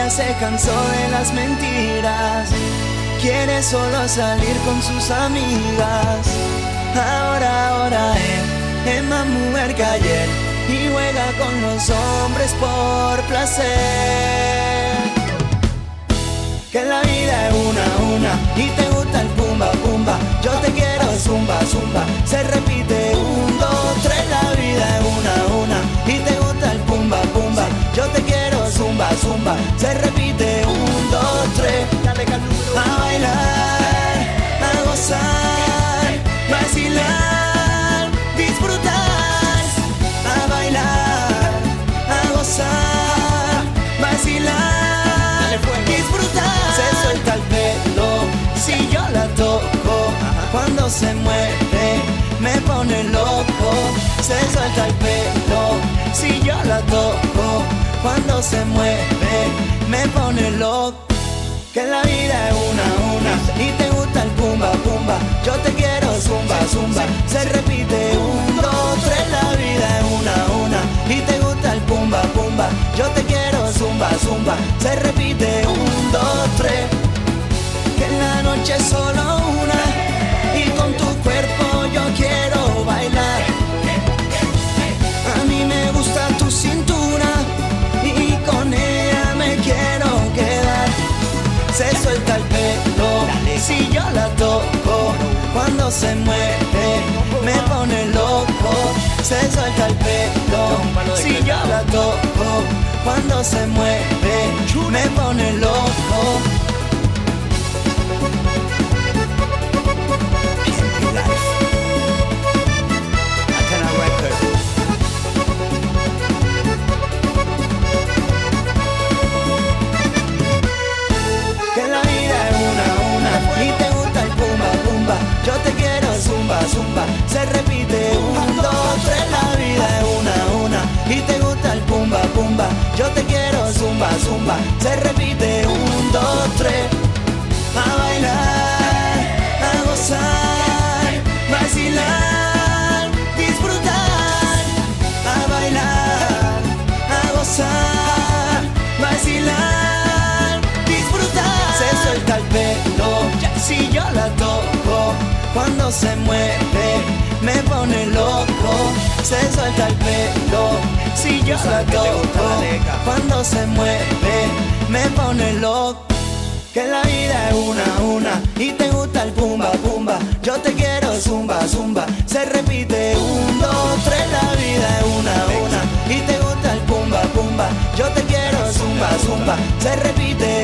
ya se cansó de las mentiras, quiere solo salir con sus amigas. Ahora es más mujer que ayer y juega con los hombres por placer. Que la vida es una y te gusta el pumba pumba. Yo te quiero zumba zumba. Se repite 1, 2, 3. La vida es una y te gusta el pumba pumba. Yo te quiero zumba zumba. Se repite 1, 2, 3. A bailar, a gozar, vacilar, disfrutar. A bailar, a gozar, vacilar, disfrutar. Se suelta el pelo si yo la toco. Cuando se mueve me pone loco. Se suelta el pelo si yo la toco. Cuando se mueve me pone loco. Que la vida es una y te gusta el pumba pumba. Yo te quiero zumba zumba. Se repite 1, 2, 3. La vida es una y te gusta el pumba pumba. Yo te quiero zumba zumba. Se repite 1, 2, 3. Que en la noche es solo una y con tu cuerpo yo quiero bailar. A mí me gusta tu cintura y con ella me quiero quedar. Se suelta el pelo si yo la toco. Cuando se mueve me pone loco. Se suelta el pelo si yo la toco. Cuando se mueve me pone loco. Yo te quiero zumba, zumba. Se repite 1, 2, 3. La vida es una y te gusta el pumba, pumba. Yo te quiero zumba, zumba. Se repite 1, 2, 3. A bailar, a gozar, vacilar, disfrutar. A bailar, a gozar, vacilar, disfrutar. Se suelta el pelo si yo la toco. Cuando se mueve me pone loco. Se suelta el pelo si yo la toco. Cuando se mueve me pone loco. Que la vida es una y te gusta el pumba pumba. Yo te quiero zumba zumba. Se repite 1, 2, 3. La vida es una y te gusta el pumba pumba. Yo te quiero zumba zumba. Se repite